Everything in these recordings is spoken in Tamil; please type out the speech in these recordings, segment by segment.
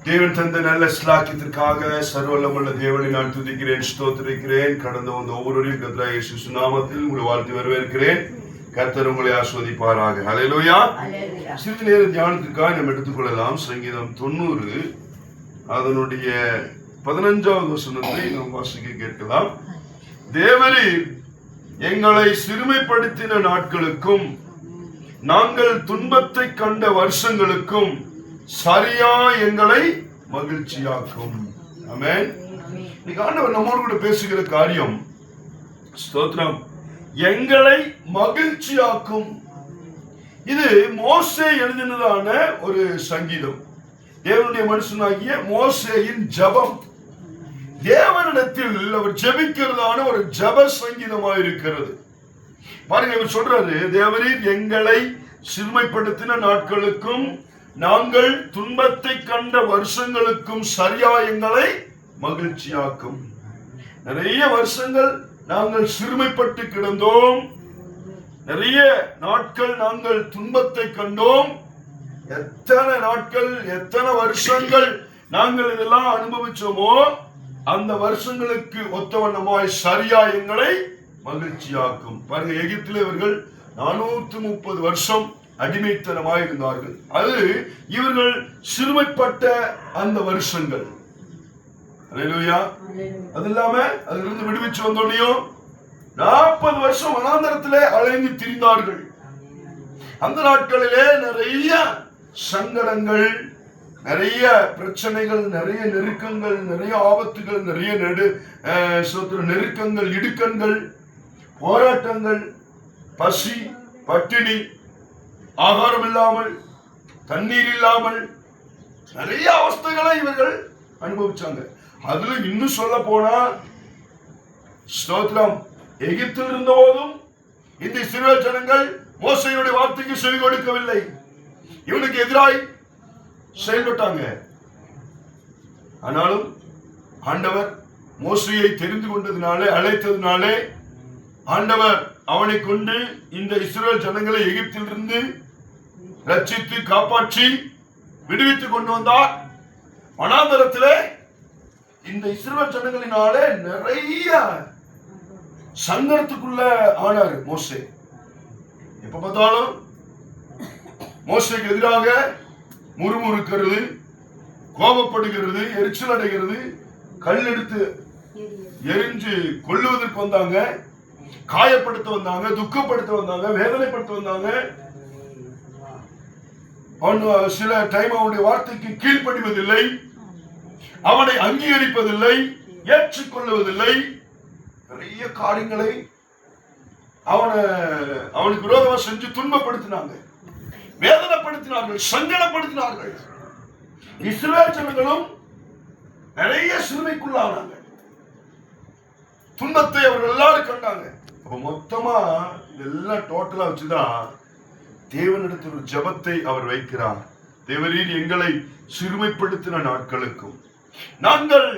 தேவன் தந்த நல்ல ஸ்லாக்கியத்திற்காக சர்வல்லமுள்ள தேவனை நான் துதிக்கிறேன், ஸ்தோத்திரிக்கிறேன். கடந்த ஒவ்வொருவரையும் கர்த்தராகிய இயேசு நாமத்தில் உங்களை வாழ்த்து வரவேற்கிறேன். கர்த்தர் உங்களை ஆசீர்வதிப்பாராக. ஹல்லேலூயா. சிறிது நேர தியானத்திற்காக நாம் எடுத்துக்கொள்ளலாம். சங்கீதம் 90 அதனுடைய 15வது வசனத்தை நாம் வாசிக்க கேட்கலாம். தேவரீர் எங்களை சிறுமைப்படுத்தின நாட்களுக்கும் நாங்கள் துன்பத்தை கண்ட வருஷங்களுக்கும் சரியா எங்களை மகிழ்ச்சியாக்கும். ஆமென். இன்னைக்கு ஆண்டவர் நம்மோடு கூட பேசுகிற காரியம், ஸ்தோத்திரம், எங்களை மகிழ்ச்சியாக்கும். இது மோசே எழுதினதான ஒரு சங்கீதம். தேவனுடைய மனுஷனாகிய மோசேயின் ஜெபம். தேவனிடத்தில் அவர் ஜெபிக்கிறதான ஒரு ஜெப சங்கீதமாக இருக்கிறது. பாருங்க, இவர் சொல்றாரு, தேவரீர் எங்களை சிறுமைப்படுத்தின நாட்களுக்கும் நாங்கள் துன்பத்தை கண்ட வருஷங்களுக்கும் சரியா எங்களை மகிழ்ச்சியாக்கும். நிறைய வருஷங்கள் நாங்கள் சிறுமைப்பட்டு கிடந்தோம், நிறைய நாட்கள் நாங்கள் துன்பத்தை கண்டோம். எத்தனை நாட்கள், எத்தனை வருஷங்கள் நாங்கள் இதெல்லாம் அனுபவிச்சோமோ அந்த வருஷங்களுக்கு ஒத்தவண்ணமாய் சரியா எங்களை மகிழ்ச்சியாக்கும். பாருங்க, எகிப்திலே இவர்கள் 430 வருஷம் அடிமைத்தனமாய் இருந்தார்கள். அது இவர்கள் சிறுமைப்பட்ட அந்த வருஷங்கள். அல்லேலூயா. அது இல்லாம அதிலிருந்து விடுவிச்சு வந்தோடையும் 40 வருஷம் வனாந்தரத்திலே அலைந்து திரிந்தார்கள். அந்த நாட்களிலே நிறைய சங்கடங்கள், நிறைய பிரச்சனைகள், நிறைய நெருக்கங்கள், நிறைய ஆபத்துகள், நிறைய நெருக்கங்கள், இடுக்கண்கள், போராட்டங்கள், பசி, பட்டினி, ஆகாரம் இல்லாமல், தண்ணீர் இல்லாமல் நிறைய அவஸ்தைகளை இவர்கள் அனுபவிச்சாங்க. அதுல இன்னும் சொல்ல போனா, ஸ்தோத்திரம், எகிப்தில் இருந்த போதும் இந்த இஸ்ரவேல் ஜனங்கள் மோசேயுடைய வார்த்தைக்கு செவி கொடுக்கவில்லை. இவனுக்கு எதிராய் செயல்பட்டாங்க. ஆனாலும் ஆண்டவர் மோசேயை தெரிந்து கொண்டதினாலே, அழைத்ததினாலே, ஆண்டவர் அவனை கொண்டு இந்த இஸ்ரவேல் ஜனங்களை எகிப்திலிருந்து ரட்சித்து காப்பாற்றி விடுவித்துக் கொண்டு வந்தார். வனாந்தரத்திலே இந்த இஸ்ரவேல் ஜனங்களினாலே நிறைய சங்கடத்துக்குள்ள ஆனார் மோசே. எப்ப பார்த்தாலும் மோசேக்கு எதிராக முறுமுறுக்கிறது, கோபப்படுகிறது, எரிச்சல் அடைகிறது, கல் எடுத்து எரிஞ்சு கொல்லுவதற்கு வந்தாங்க, காயப்படுத்த வந்தாங்க, துக்கப்படுத்த வந்தாங்க, வேதனைப்படுத்த வந்தாங்க. சில டைம் அவனுடைய வார்த்தைக்கு கீழ்ப்படிவதில்லை, அவனை அங்கீகரிப்பதில்லை, ஏற்றுக்கொள்வதில்லை. நிறைய காரியங்களை அவனுக்கு விரோதமா செஞ்சு துன்பப்படுத்தினாங்க, வேதனைப்படுத்தினார்கள், சங்கடப்படுத்தினார்கள். இஸ்ரவேல் ஜனங்களும் நிறைய சிறுமைக்குள்ளானாங்க. துன்பத்தை அவர்கள் எல்லாரும் கண்டாங்க. அப்ப மொத்தமா இதெல்லாம் டோட்டலா வச்சுதான் தேவனிடத்தில் ஒரு ஜெபத்தை அவர் வைக்கிறார். தேவரீர் எங்களை சிறுமைப்படுத்தின நாட்களுக்கும் நாங்கள்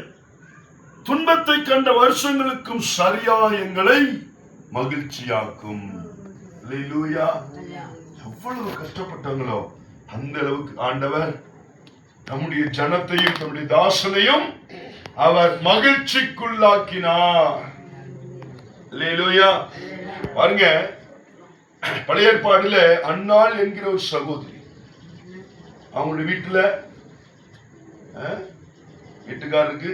துன்பத்தை கண்ட வருஷங்களுக்கும் சரியா எங்களை மகிழ்ச்சியாக்கும். அல்லேலூயா. எவ்வளவு கஷ்டப்பட்டாங்களோ அந்த அளவுக்கு ஆண்டவர் நம்முடைய ஜனத்தையும் நம்முடைய தாசனையும் அவர் மகிழ்ச்சிக்குள்ளாக்கினார். அல்லேலூயா. பாருங்க, பழைய ஏற்பாடுல அன்னாள் என்கிற ஒரு சகோதரி, அவங்களுடைய வீட்டுக்காரருக்கு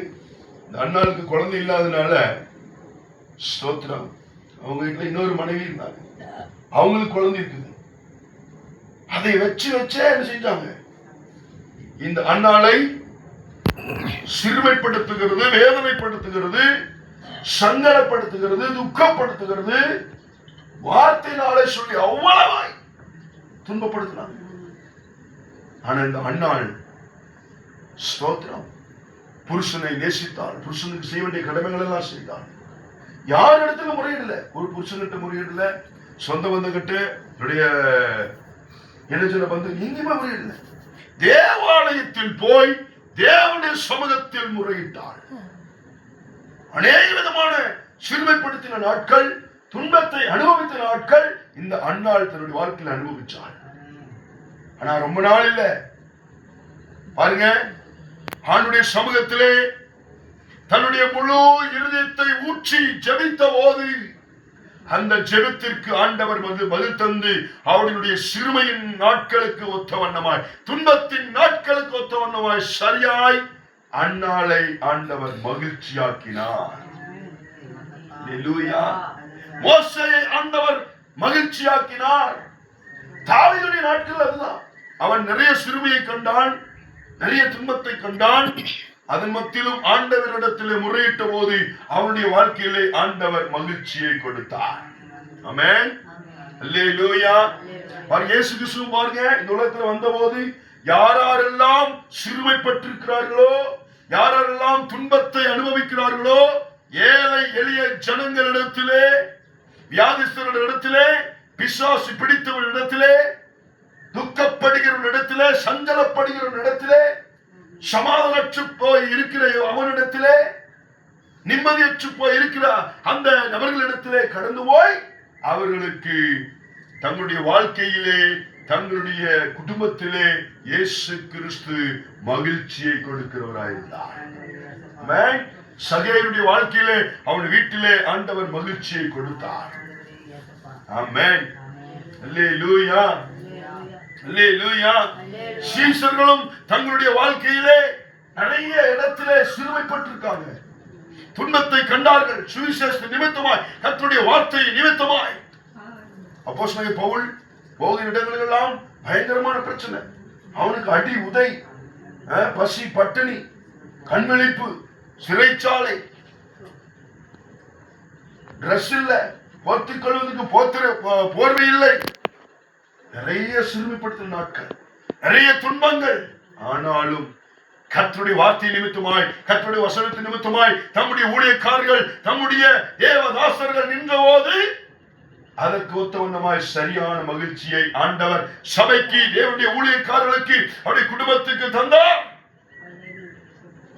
இந்த அன்னாளுக்கு குழந்தை இல்லாதனால, ஸ்தோத்திரம், அவங்க வீட்டுல இன்னொரு மனைவி இருந்தாங்க, அவங்களுக்கு குழந்தை இருக்குது. அதை வச்சே என்ன செஞ்சாங்க, இந்த அன்னாளை சிறுமைப்படுத்துகிறது, வேதனைப்படுத்துகிறது, சங்கடப்படுத்துகிறது, துக்கப்படுத்துகிறது, வார்த்தையினாலே சொல்லி அவ்வளவாய் துன்பப்படுத்தினாங்க. ஆனா இந்த அன்னாள், ஸ்தோத்திரம், புருஷனை நேசித்தாள், புருஷனுக்கு செய்ய வேண்டிய கடமைகள் எல்லாம் செய்தாள். யார் இடத்துல முறையிடல, ஒரு புருஷன்கிட்ட முறையிடல, சொந்த பந்தங்கிட்ட, என்ன சொல்ல வந்து எங்கேயுமே முறையிடல. தேவாலயத்தில் போய் தேவனுடைய சமூகத்தில் முறையிட்டாள். அநேக விதமான சிறுமைப்படுத்தின நாட்கள், துன்பத்தை அனுபவித்த நாட்கள் இந்த அன்னாள் தன்னுடைய வாழ்க்கையில் அனுபவிச்சாள். ஆனா ரொம்ப நாள் இல்ல, பாருங்க, ஆண்டுடைய சமூகத்திலே தன்னுடைய முழு இருதயத்தை ஊற்றி ஜெபித்த போது அந்த ஜெபத்திற்கு ஆண்டவர் பதில் தந்து அவருடைய சிறுமையின் நாட்களுக்கு ஒத்த வண்ணமாய், துன்பத்தின் நாட்களுக்கு ஒத்த வண்ணமாய் சரியாய் அந்நாளை ஆண்டவர் மகிழ்ச்சியாக்கினார். அல்லேலூயா. மோசேயை ஆண்டவர் மகிழ்ச்சியாக்கினார். தாவீதுடைய நாட்கள் அதுதான். அவன் நிறைய சிறுமையை கண்டான், நிறைய துன்பத்தை கண்டான். அதன் மத்தியிலும் ஆண்டவரிடத்திலே முறையிட்ட போது அவனுடைய வாழ்க்கையிலே ஆண்டவர் மகிழ்ச்சியை கொடுத்தார். ஆமென். அல்லேலூயா. இயேசு கிறிஸ்து பாருங்க, இந்த உலகத்துல வந்த போது யாரெல்லாம் சிறுமைப்பட்டிருக்கிறார்களோ, யாரெல்லாம் துன்பத்தை அனுபவிக்கிறார்களோ, ஏழை எளிய ஜனங்களிடத்திலே, வியாதிஸ்தரிடத்திலே, பிசாசு பிடித்தவரிடத்திலே, துக்கப்படுகிறவரிடத்திலே, சஞ்சலப்படுகிறவரிடத்திலே, சமாதானற்று போய் இருக்கிற அவனிடத்திலே, நிம்மதியற்று போய் இருக்கிற அந்த நபர்களிடத்திலே கடந்து போய் அவர்களுக்கு தங்களுடைய வாழ்க்கையிலே, தங்களுடைய குடும்பத்திலே இயேசு கிறிஸ்து மகிழ்ச்சியை கொடுக்கிறவராயிருந்தார். சகேயுடைய வாழ்க்கையிலே, அவன் வீட்டிலே ஆண்டவர் மகிழ்ச்சியை கொடுத்தார். ஆமென். அல்லேலூயா. அல்லேலூயா. சீஷர்களும் தங்களுடைய வாழ்க்கையிலே நிறைய இடத்திலே சிறுமைப்பட்டிருக்காங்க, துன்பத்தை கண்டார்கள். சுவிசேஷ நிமித்தமாய், கர்த்தருடைய வார்த்தை நிமித்தமாய். அப்போஸ்தலனாகிய பவுல் போகிற இடங்களெல்லாம் பயங்கரமான பிரச்சனை. அவனுக்கு அடி உதை, பசி பட்டினி, கண்விழிப்பு, சிறைச்சாலை, டிரெஸ் இல்ல, போர்த்திக் கொள்வதற்கு போர்வை இல்லை, நிறைய சிறுமைப்படுத்தும் நாட்கள், நிறைய துன்பங்கள். ஆனாலும் கர்த்தருடைய வார்த்தை நிமித்தமாய், கர்த்தருடைய வசனத்தின் நிமித்தமாய் தம்முடைய ஊழியக்காரர்கள், தம்முடைய தேவதாசர்கள் நின்ற போது அதற்கு ஒத்தவண்ணமாய் சரியான மகிழ்ச்சியை ஆண்டவர் சபைக்கு, தேவனுடைய ஊழியக்காரர்களுக்கு, அவருடைய குடும்பத்துக்கு தந்தார்.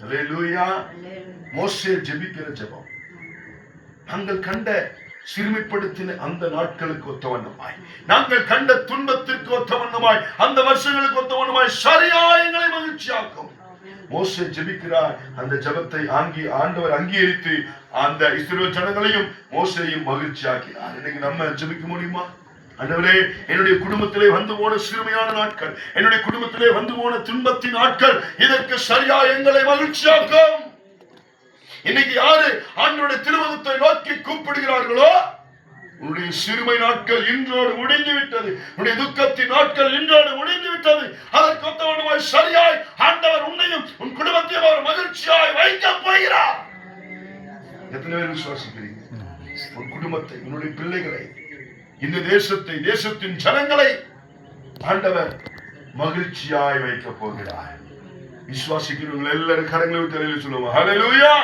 அல்லேலூயா. மோசே ஜெபிக்கிற ஜெபம் நாங்கள் கண்ட சிறுமைப்படுத்தின அந்த நாட்களுக்கு ஒத்தவண்ணமாய், நாங்கள் கண்ட துன்பத்திற்கு ஒத்தவண்ணமாய், அந்த வருஷங்களுக்கு ஒத்தவண்ணமாய் சரியாய் எங்களை மகிழ்ச்சியாக்கும். மோசே ஜெபிக்கிறார். அந்த ஜெபத்தை ஆண்டவர் அங்கீகரித்து அந்த இஸ்ரவேல் ஜனங்களையும் மோசேயும் மகிழ்ச்சியாக்கினார். இன்னைக்கு நம்ம ஜெபிக்க முடியுமா? ஆண்டவரே, என்னுடைய குடும்பத்திலே வந்து போன சிறுமையான நாட்கள், என்னுடைய குடும்பத்திலே வந்து போன துன்பத்தின் நாட்கள், இதற்கு சரியா எங்களை மகிழ்ச்சியாக்கும். இன்னைக்கு யாரு ஆண்டவருடைய திருமுகத்தை நோக்கி கூப்பிடுகிறார்களோ, உன்னுடைய சிறுமை நாட்கள் இன்றோடு முடிந்து விட்டது, உன்னுடைய துக்கத்தின் நாட்கள் இன்றோடு முடிந்து விட்டது. அதற்கு ஒத்தவண்ணமாய் சரியாய் ஆண்டவர் உன்னையும் உன் குடும்பத்தையும் அவர் மகிழ்ச்சியாய் வைக்க போகிறார். எத்தனை பேர் விசுவாசிக்கிறீங்க? உன் குடும்பத்தை, உன்னுடைய பிள்ளைகளை, இந்த தேசத்தை, தேசத்தின் ஜனங்களை ஆண்டவர் மகிழ்ச்சியாய் வைக்க போகிறார். விசுவாசிக்கிறவங்க எல்லாரும் கரங்களை தலையில சொல்லுவாங்க ஹல்லேலூயா.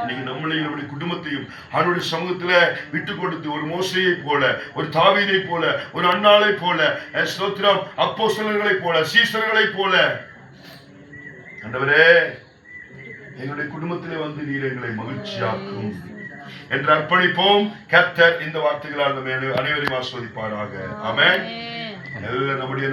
இன்னைக்கு நம்மளையும் நம்முடைய குடும்பத்தையும் அவருடைய சமூகத்துல விட்டு கொடுத்து, ஒரு மோசேயை போல, ஒரு தாவீதை போல, ஒரு அன்னாளை போல, ஸ்தோத்திரம், அப்போஸ்தலர்களை போல, சீஷர்களை போல, ஆண்டவரே எங்களுடைய குடும்பத்திலே வந்து நீர் எங்களை மகிழ்ச்சியாக்கும் என்று அர்ப்பணிப்போம். கர்த்தர் இந்த வார்த்தைகளால் அனைவரையும் ஆசீர்வதிப்பாராக. ஆமென். நம்முடைய